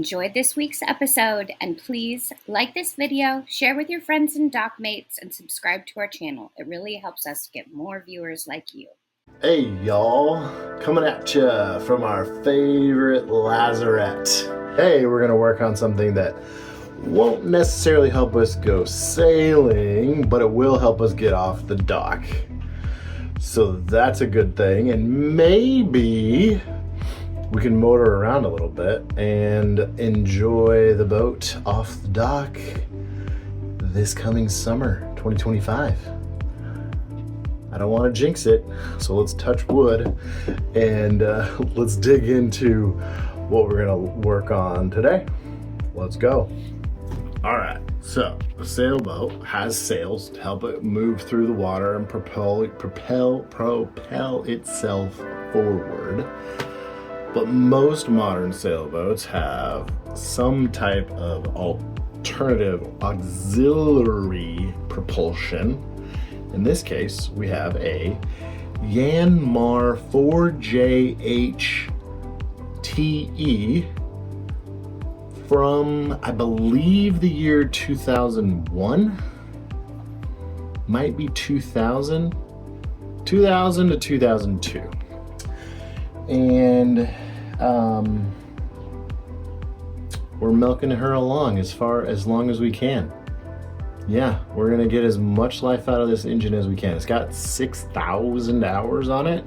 enjoyed this week's episode, and please like this video, share with your friends and dock mates, and subscribe to our channel. It really helps us get more viewers like you. Hey y'all, coming at ya from our favorite lazarette. Hey, we're gonna work on something that won't necessarily help us go sailing, but it will help us get off the dock. So that's a good thing, and maybe we can motor around a little bit and enjoy the boat off the dock this coming summer, 2025. I don't want to jinx it, so let's touch wood and let's dig into what we're gonna work on today. Let's go. All right, so the sailboat has sails to help it move through the water and propel itself forward. But most modern sailboats have some type of alternative auxiliary propulsion. In this case, we have a Yanmar 4JHTE from, I believe, the year 2001. Might be 2000 to 2002. And we're milking her along as long as we can. Yeah, we're gonna get as much life out of this engine as we can. It's got 6,000 hours on it.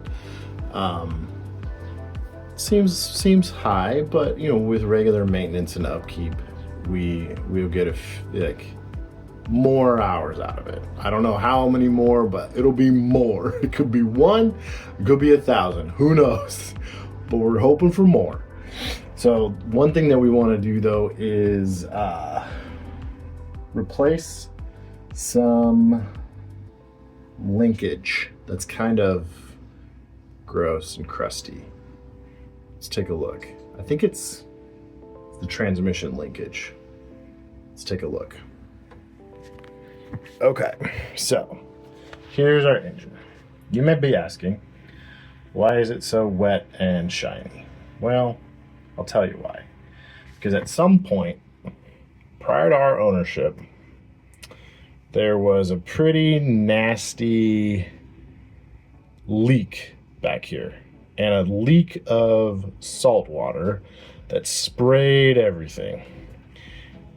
Seems high, but you know, with regular maintenance and upkeep, we'll get more hours out of it. I don't know how many more, but it'll be more. It could be 1, it could be 1,000. Who knows? But we're hoping for more. So one thing that we want to do though is replace some linkage that's kind of gross and crusty. Let's take a look. I think it's the transmission linkage. Let's take a look. Okay, so here's our engine. You may be asking, why is it so wet and shiny? Well, I'll tell you why. Because at some point, prior to our ownership, there was a pretty nasty leak back here, and a leak of salt water that sprayed everything.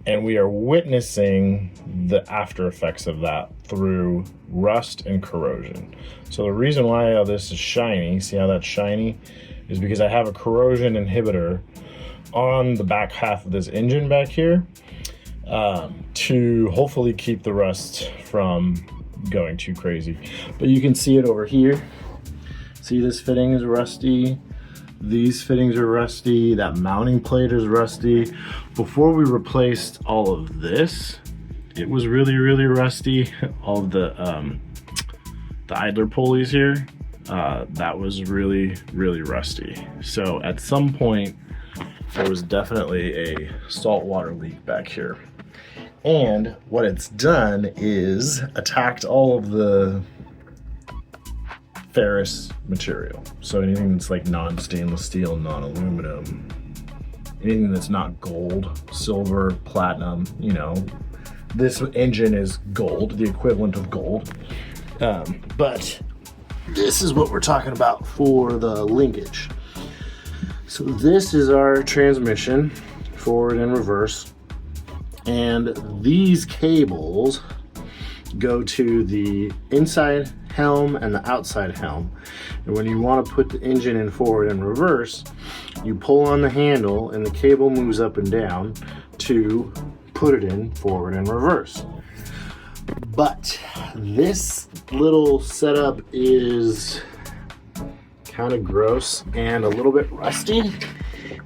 And we are witnessing the after effects of that through rust and corrosion. So the reason why this is shiny, see how that's shiny, is because I have a corrosion inhibitor on the back half of this engine back here to hopefully keep the rust from going too crazy. But you can see it over here. See, this fitting is rusty. These fittings are rusty. That mounting plate is rusty. Before we replaced all of this, it was really, really rusty. All of the idler pulleys here, that was really, really rusty. So at some point, there was definitely a saltwater leak back here. And what it's done is attacked all of the ferrous material. So anything that's like non-stainless steel, non-aluminum, anything that's not gold, silver, platinum, you know, this engine is gold, the equivalent of gold. But this is what we're talking about for the linkage. So this is our transmission, forward and reverse. And these cables go to the inside helm and the outside helm. And when you want to put the engine in forward and reverse, you pull on the handle and the cable moves up and down to put it in forward and reverse. But this little setup is kind of gross and a little bit rusty,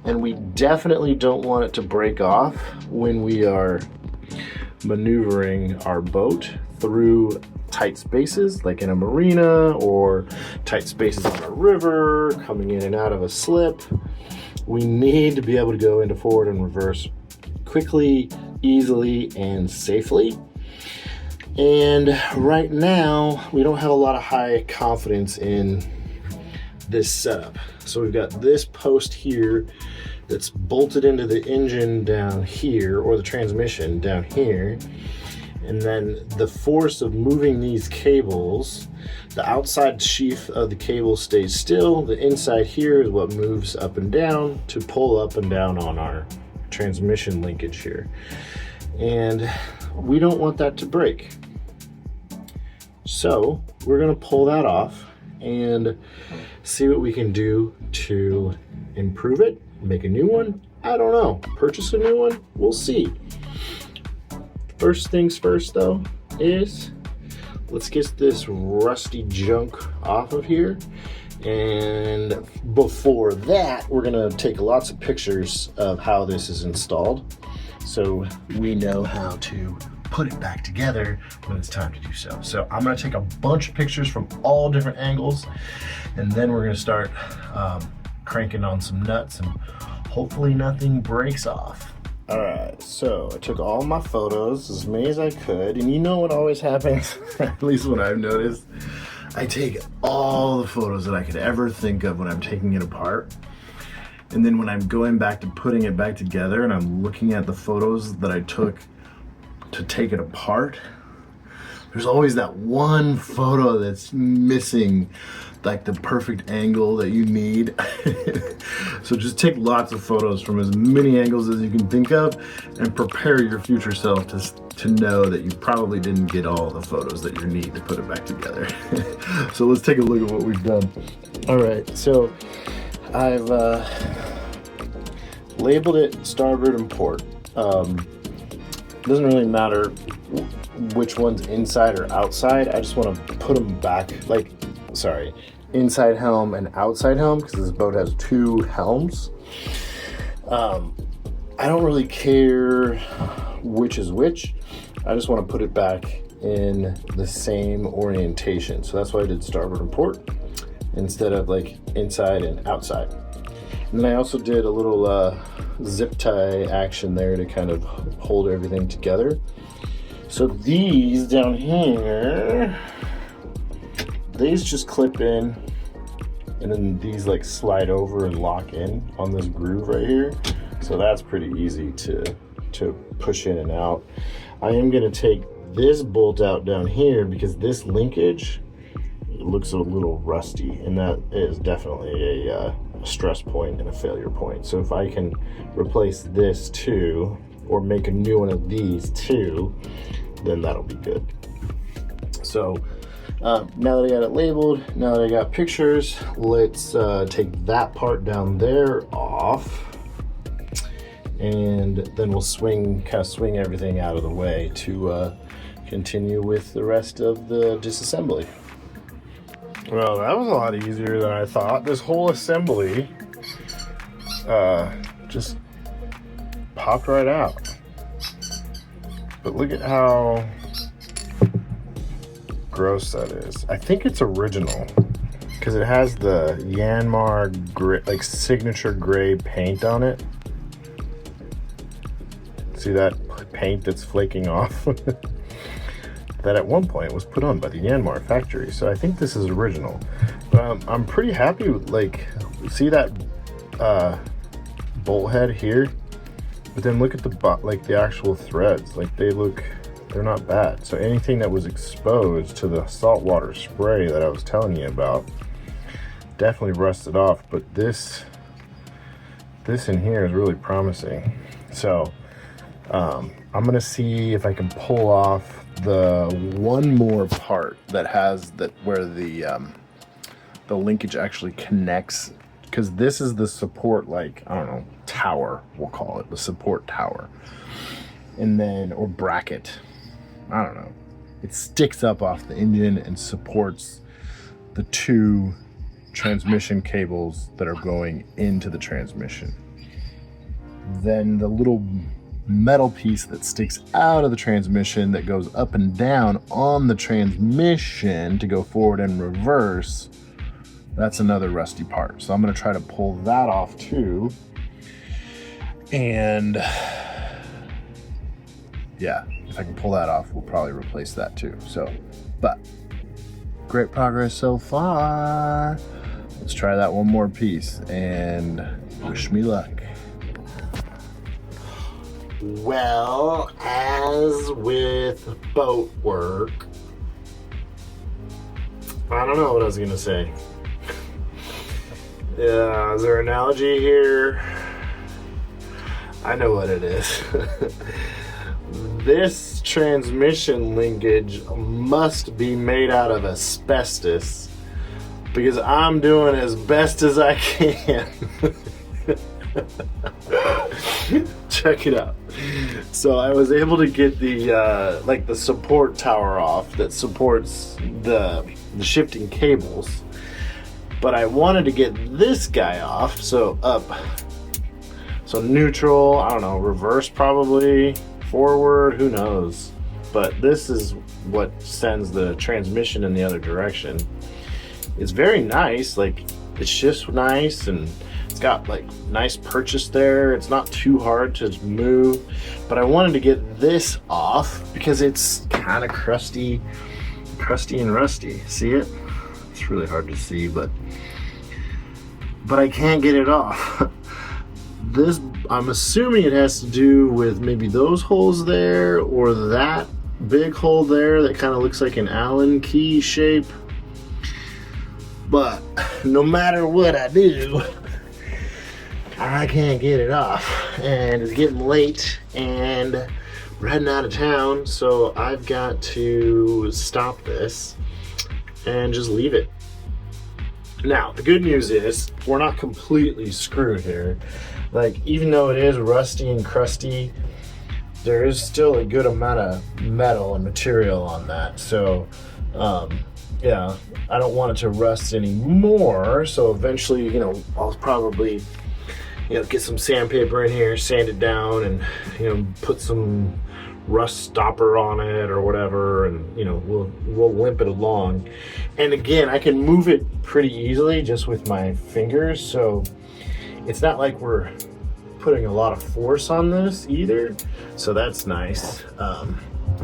and we definitely don't want it to break off when we are maneuvering our boat through tight spaces like in a marina or tight spaces on a river, coming in and out of a slip. We need to be able to go into forward and reverse quickly, easily, and safely. And right now, we don't have a lot of high confidence in this setup. So we've got this post here that's bolted into the engine down here, or the transmission down here. And then the force of moving these cables, the outside sheath of the cable stays still. The inside here is what moves up and down to pull up and down on our transmission linkage here. And we don't want that to break. So we're gonna pull that off and see what we can do to improve it, make a new one. I don't know, purchase a new one, we'll see. First things first though is let's get this rusty junk off of here. And before that, we're gonna take lots of pictures of how this is installed so we know how to put it back together when it's time to do so. So I'm gonna take a bunch of pictures from all different angles, and then we're gonna start cranking on some nuts and hopefully nothing breaks off. All right, so I took all my photos, as many as I could, and you know what always happens, at least what I've noticed, I take all the photos that I could ever think of when I'm taking it apart. And then when I'm going back to putting it back together and I'm looking at the photos that I took to take it apart, there's always that one photo that's missing, like the perfect angle that you need. So just take lots of photos from as many angles as you can think of and prepare your future self to know that you probably didn't get all the photos that you need to put it back together. So let's take a look at what we've done. All right, so I've labeled it starboard and port. Doesn't really matter which one's inside or outside. I just want to put them back, inside helm and outside helm, because this boat has two helms. I don't really care which is which. I just want to put it back in the same orientation. So that's why I did starboard and port instead of like inside and outside. And then I also did a little zip tie action there to kind of hold everything together. So these down here, these just clip in, and then these like slide over and lock in on this groove right here. So that's pretty easy to push in and out. I am gonna take this bolt out down here because this linkage, it looks a little rusty, and that is definitely a stress point and a failure point. So if I can replace this too, or make a new one of these too, then that'll be good. So now that I got it labeled, now that I got pictures, let's take that part down there off, and then we'll swing everything out of the way to continue with the rest of the disassembly. Well, that was a lot easier than I thought. This whole assembly just popped right out. But look at how gross that is. I think it's original because it has the Yanmar gray, like signature gray paint on it. See that paint that's flaking off? That at one point was put on by the Yanmar factory. So I think this is original. But I'm pretty happy with, like, see that bolt head here? But then look at the actual threads. Like they're not bad. So anything that was exposed to the saltwater spray that I was telling you about definitely rusted off. But this in here is really promising. So I'm gonna see if I can pull off the one more part that has where the linkage actually connects, because this is the support, like, I don't know, tower, we'll call it the support tower, and then, or bracket, I don't know, it sticks up off the engine and supports the two transmission cables that are going into the transmission. Then the little metal piece that sticks out of the transmission that goes up and down on the transmission to go forward and reverse, that's another rusty part. So I'm going to try to pull that off too. And yeah, if I can pull that off, we'll probably replace that too. So, but great progress so far. Let's try that one more piece and wish me luck. Well, as with boat work, I don't know what I was gonna say. Yeah, is there an analogy here? I know what it is. This transmission linkage must be made out of asbestos because I'm doing as best as I can. Check it out. So I was able to get the like the support tower off that supports the shifting cables, but I wanted to get this guy off. So up, so neutral, I don't know, reverse probably, forward, who knows, but this is what sends the transmission in the other direction. It's very nice, like it shifts nice, and it's got like nice purchase there. It's not too hard to move, but I wanted to get this off because it's kind of crusty and rusty. See it? It's really hard to see, but I can't get it off. This, I'm assuming it has to do with maybe those holes there or that big hole there that kind of looks like an Allen key shape. But no matter what I do, I can't get it off, and it's getting late and we're heading out of town, so I've got to stop this and just leave it. Now, the good news is we're not completely screwed here. Like, even though it is rusty and crusty, there is still a good amount of metal and material on that. So, yeah, I don't want it to rust anymore. So eventually, you know, I'll probably, you know, get some sandpaper in here, sand it down, and, you know, put some rust stopper on it or whatever, and, you know, we'll limp it along. And again, I can move it pretty easily just with my fingers, so it's not like we're putting a lot of force on this either, so that's nice.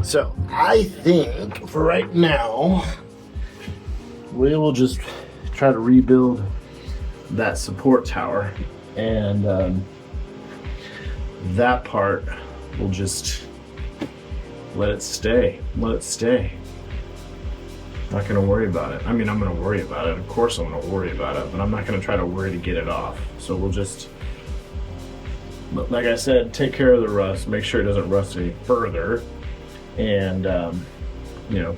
So I think for right now we will just try to rebuild that support tower, and that part will just let it stay. Not gonna worry about it. I mean, I'm gonna worry about it. Of course I'm gonna worry about it, but I'm not gonna try to worry to get it off. So we'll just, like I said, take care of the rust, make sure it doesn't rust any further, and you know,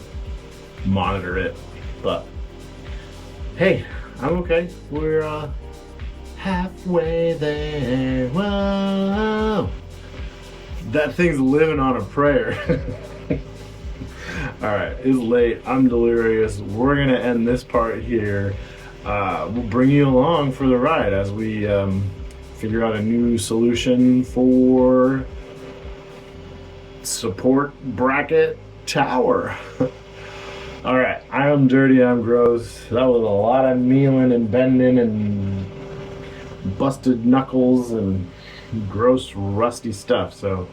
monitor it. But hey, I'm okay. We're halfway there. Whoa. That thing's living on a prayer. Alright, it's late. I'm delirious. We're going to end this part here. We'll bring you along for the ride as we figure out a new solution for support bracket tower. Alright, I'm dirty, I'm gross. That was a lot of kneeling and bending and busted knuckles and gross rusty stuff. So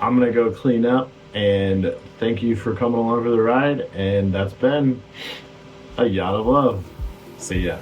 I'm gonna go clean up, and thank you for coming along for the ride, and that's been a yacht of love. See ya.